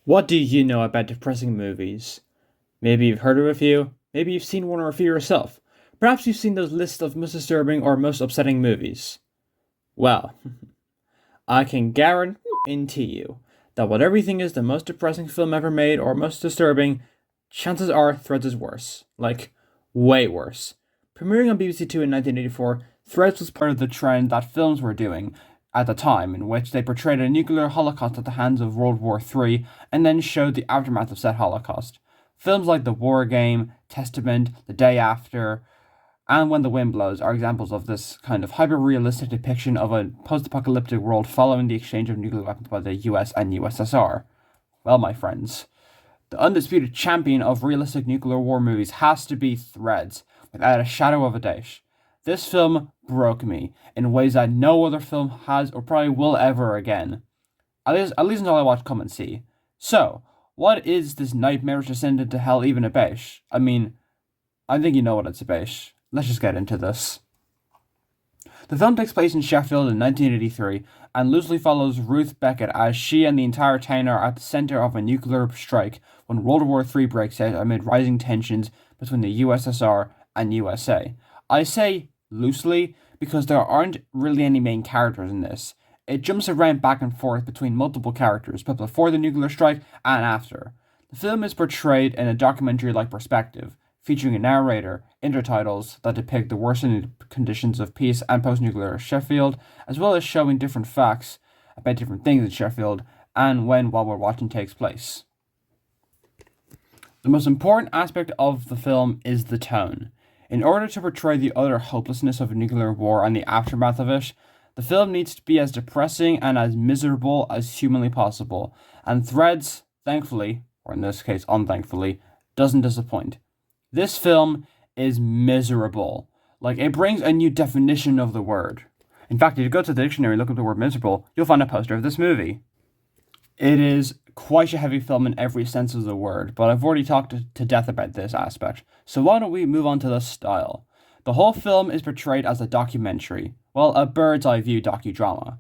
What do you know about depressing movies? Maybe you've heard of a few, maybe you've seen one or a few yourself. Perhaps you've seen those lists of most disturbing or most upsetting movies. Well, I can guarantee you that whatever you think is the most depressing film ever made or most disturbing, chances are Threads is worse. Like, way worse. Premiering on BBC Two in 1984, Threads was part of the trend that films were doing at the time, in which they portrayed a nuclear holocaust at the hands of World War III and then showed the aftermath of said holocaust. Films like The War Game, Testament, The Day After, and When the Wind Blows are examples of this kind of hyper-realistic depiction of a post-apocalyptic world following the exchange of nuclear weapons by the US and USSR. Well, my friends, the undisputed champion of realistic nuclear war movies has to be Threads, without a shadow of a doubt. This film broke me in ways that no other film has or probably will ever again. At least until I watch Come and See. So, what is this nightmarish descent into hell even about? I mean, I think you know what it's about. Let's just get into this. The film takes place in Sheffield in 1983 and loosely follows Ruth Beckett as she and the entire town are at the center of a nuclear strike when World War III breaks out amid rising tensions between the USSR and USA. I say loosely because there aren't really any main characters in this. It jumps around back and forth between multiple characters, both before the nuclear strike and after. The film is portrayed in a documentary like perspective, featuring a narrator, intertitles that depict the worsening conditions of peace and post-nuclear Sheffield, as well as showing different facts about different things in Sheffield and when while we're watching takes place. The most important aspect of the film is the tone. In order to portray the utter hopelessness of nuclear war and the aftermath of it, the film needs to be as depressing and as miserable as humanly possible, and Threads, thankfully, or in this case unthankfully, doesn't disappoint. This film is miserable. Like, it brings a new definition of the word. In fact, if you go to the dictionary and look up the word miserable, you'll find a poster of this movie. It is quite a heavy film in every sense of the word, but I've already talked to death about this aspect. So why don't we move on to the style? The whole film is portrayed as a documentary. Well, a bird's eye view docudrama.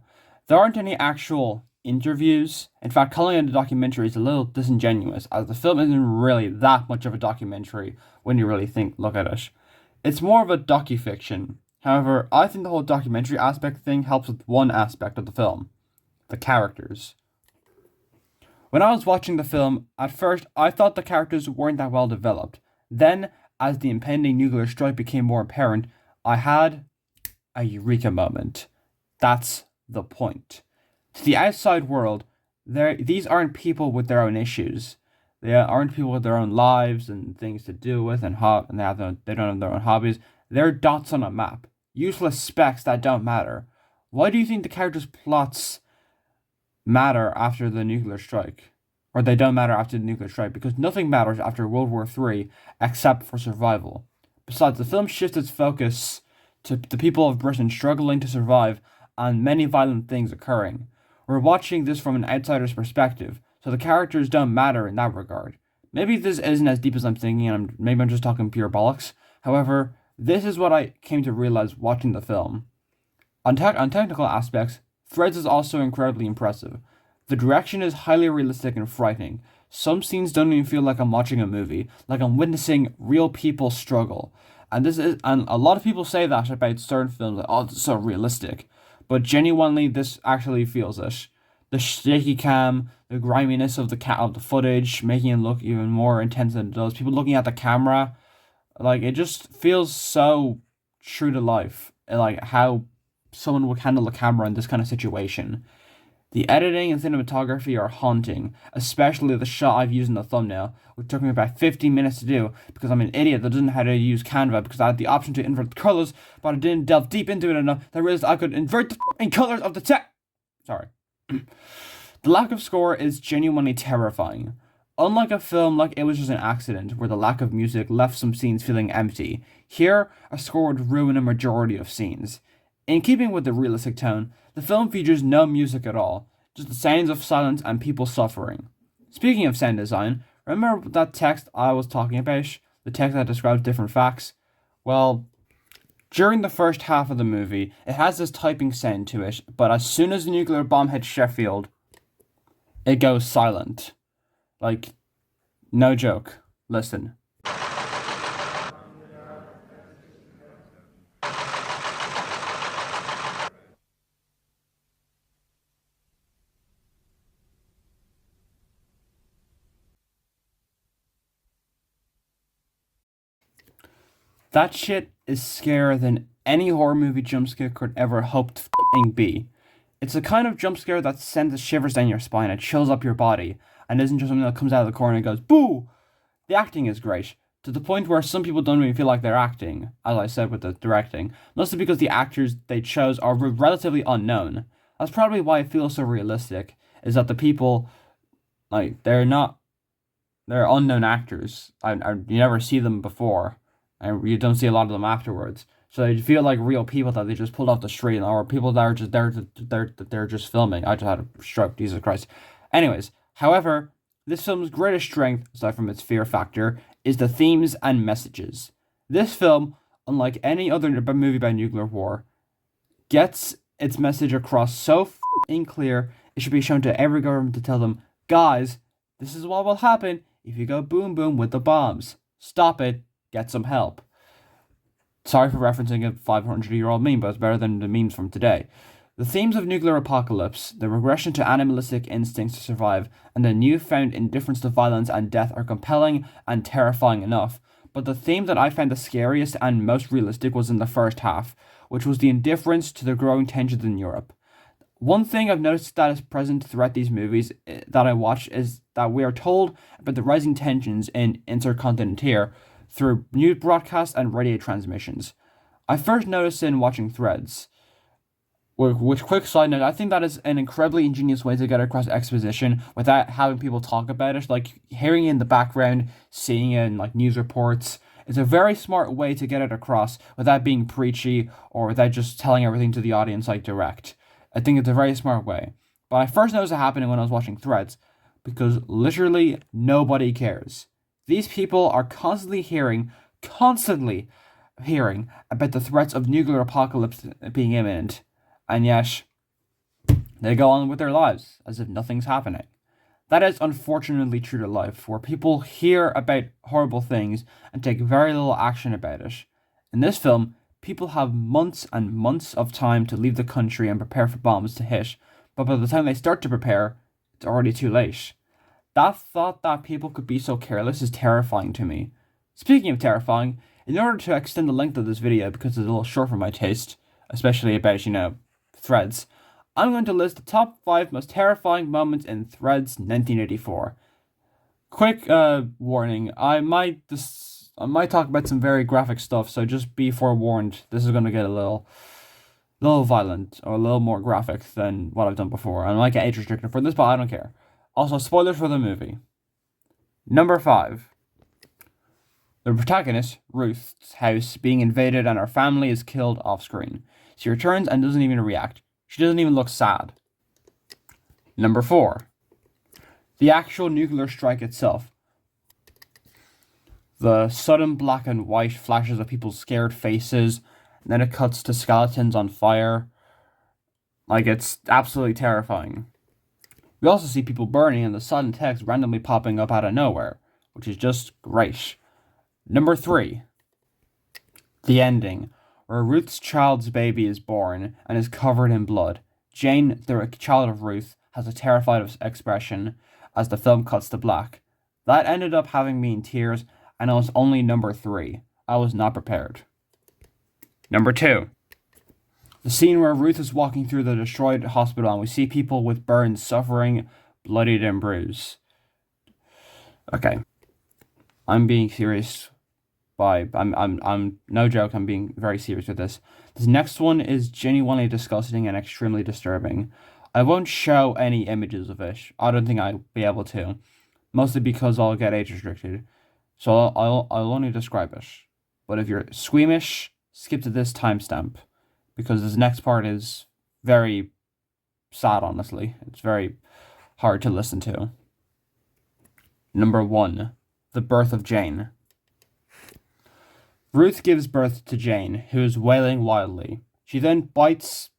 There aren't any actual interviews. In fact, calling it a documentary is a little disingenuous, as the film isn't really that much of a documentary when you really look at it. It's more of a docufiction. However, I think the whole documentary aspect thing helps with one aspect of the film: the characters. When I was watching the film, at first I thought the characters weren't that well developed. Then, as the impending nuclear strike became more apparent, I had a eureka moment. That's the point. To the outside world, these aren't people with their own issues. They aren't people with their own lives and things to deal with, and they don't have their own hobbies. They're dots on a map, useless specks that don't matter. Why do you think the characters' plots matter after the nuclear strike? Or they don't matter after the nuclear strike, because nothing matters after World War III except for survival. Besides, the film shifts its focus to the people of Britain struggling to survive and many violent things occurring. We're watching this from an outsider's perspective, so the characters don't matter in that regard. Maybe this isn't as deep as I'm thinking, and maybe I'm just talking pure bollocks. However, this is what I came to realize watching the film. On technical aspects, Threads is also incredibly impressive. The direction is highly realistic and frightening. Some scenes don't even feel like I'm watching a movie, like I'm witnessing real people struggle. And a lot of people say that about certain films, like, oh, it's so realistic. But genuinely, this actually feels it. The shaky cam, the griminess of the footage, making it look even more intense than it does. People looking at the camera, like, it just feels so true to life. Like how someone would handle the camera in this kind of situation. The editing and cinematography are haunting, especially the shot I've used in the thumbnail, which took me about 15 minutes to do because I'm an idiot that doesn't know how to use Canva because I had the option to invert the colors, but I didn't delve deep into it enough that I realized I could invert the colors of the text. Sorry. The lack of score is genuinely terrifying. Unlike a film like It Was Just an Accident, where the lack of music left some scenes feeling empty, here a score would ruin a majority of scenes. In keeping with the realistic tone, the film features no music at all, just the sounds of silence and people suffering. Speaking of sound design, remember that text I was talking about? The text that describes different facts? Well, during the first half of the movie, it has this typing sound to it, but as soon as the nuclear bomb hits Sheffield, it goes silent. Like, no joke. Listen. That shit is scarier than any horror movie jump scare could ever hope to be. It's the kind of jump scare that sends the shivers down your spine and chills up your body, and isn't just something that comes out of the corner and goes, boo! The acting is great, to the point where some people don't even feel like they're acting, as I said with the directing, mostly because the actors they chose are relatively unknown. That's probably why it feels so realistic, is that the people, like, they're unknown actors, and you never see them before, and you don't see a lot of them afterwards. So they feel like real people that they just pulled off the street, or people that are just there, they're just filming. I just had a stroke, Jesus Christ. Anyways, however, this film's greatest strength, aside from its fear factor, is the themes and messages. This film, unlike any other movie about nuclear war, gets its message across so clear it should be shown to every government to tell them, guys, this is what will happen if you go boom boom with the bombs. Stop it, get some help. Sorry for referencing a 500-year-old meme, but it's better than the memes from today. The themes of nuclear apocalypse, the regression to animalistic instincts to survive, and the newfound indifference to violence and death are compelling and terrifying enough, but the theme that I found the scariest and most realistic was in the first half, which was the indifference to the growing tensions in Europe. One thing I've noticed that is present throughout these movies that I watch is that we are told about the rising tensions in intercontinental through news broadcasts and radio transmissions. I first noticed in watching Threads. Which, quick side note, I think that is an incredibly ingenious way to get across exposition without having people talk about it. Like, hearing it in the background, seeing it in, like, news reports. It's a very smart way to get it across without being preachy or without just telling everything to the audience, like, direct. I think it's a very smart way. But I first noticed it happening when I was watching Threads, because literally nobody cares. These people are constantly hearing about the threats of nuclear apocalypse being imminent, and yet they go on with their lives as if nothing's happening. That is unfortunately true to life, where people hear about horrible things and take very little action about it. In this film, people have months and months of time to leave the country and prepare for bombs to hit, but by the time they start to prepare, it's already too late. That thought that people could be so careless is terrifying to me. Speaking of terrifying, in order to extend the length of this video because it's a little short for my taste, especially about, Threads, I'm going to list the top 5 most terrifying moments in Threads 1984. Quick warning, I might talk about some very graphic stuff, so just be forewarned, this is going to get a little violent, or a little more graphic than what I've done before. I might get age restricted for this, but I don't care. Also, spoilers for the movie. Number 5. The protagonist, Ruth's house being invaded and her family is killed off screen. She returns and doesn't even react. She doesn't even look sad. Number 4. The actual nuclear strike itself. The sudden black and white flashes of people's scared faces, and then it cuts to skeletons on fire. Like, it's absolutely terrifying. We also see people burning and the sudden text randomly popping up out of nowhere, which is just great. Number 3. The ending, where Ruth's child's baby is born and is covered in blood. Jane, the child of Ruth, has a terrified expression as the film cuts to black. That ended up having me in tears, and it was only number 3. I was not prepared. Number 2. The scene where Ruth is walking through the destroyed hospital and we see people with burns suffering, bloodied and bruised. Okay. I'm being serious. I'm no joke, I'm being very serious with this. This next one is genuinely disgusting and extremely disturbing. I won't show any images of it. I don't think I'll be able to. Mostly because I'll get age restricted. So I'll only describe it. But if you're squeamish, skip to this timestamp. Because this next part is very sad, honestly. It's very hard to listen to. Number 1. The birth of Jane. Ruth gives birth to Jane, who is wailing wildly. She then bites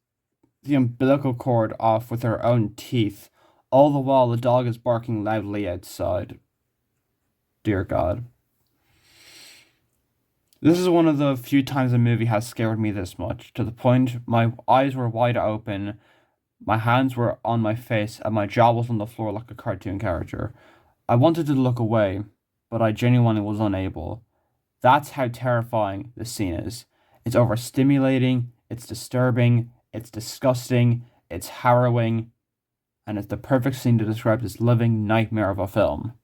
the umbilical cord off with her own teeth All the while, the dog is barking loudly outside. Dear God. This is one of the few times a movie has scared me this much, to the point my eyes were wide open, my hands were on my face, and my jaw was on the floor like a cartoon character. I wanted to look away, but I genuinely was unable. That's how terrifying this scene is. It's overstimulating, it's disturbing, it's disgusting, it's harrowing, and it's the perfect scene to describe this living nightmare of a film.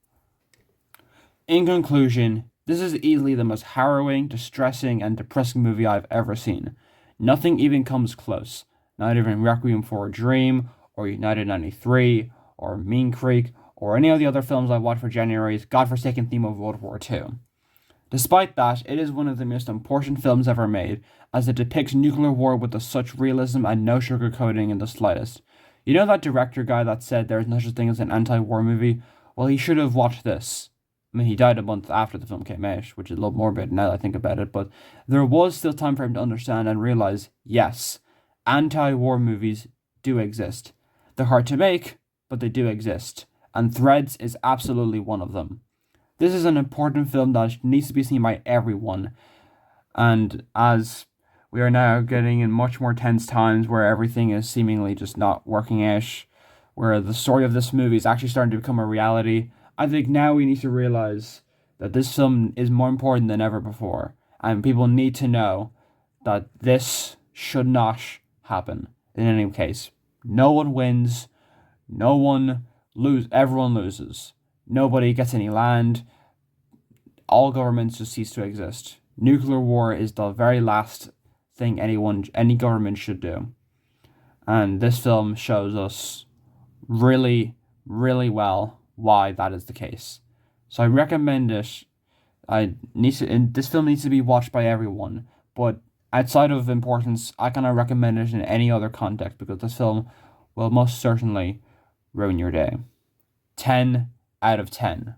In conclusion, this is easily the most harrowing, distressing, and depressing movie I've ever seen. Nothing even comes close. Not even Requiem for a Dream, or United 93, or Mean Creek, or any of the other films I watched for January's godforsaken theme of World War II. Despite that, it is one of the most important films ever made, as it depicts nuclear war with such realism and no sugarcoating in the slightest. You know that director guy that said there is no such thing as an anti-war movie? Well, he should have watched this. I mean, he died a month after the film came out, which is a little morbid now that I think about it, but there was still time for him to understand and realize, yes, anti-war movies do exist. They're hard to make, but they do exist, and Threads is absolutely one of them. This is an important film that needs to be seen by everyone, and as we are now getting in much more tense times where everything is seemingly just not working out, where the story of this movie is actually starting to become a reality, I think now we need to realize that this film is more important than ever before, and people need to know that this should not happen in any case. No one wins, everyone loses. Nobody gets any land. All governments just cease to exist. Nuclear war is the very last thing any government should do. And this film shows us really, really well why that is the case. So I recommend it. This film needs to be watched by everyone, but outside of importance, I cannot recommend it in any other context because this film will most certainly ruin your day. 10 out of 10.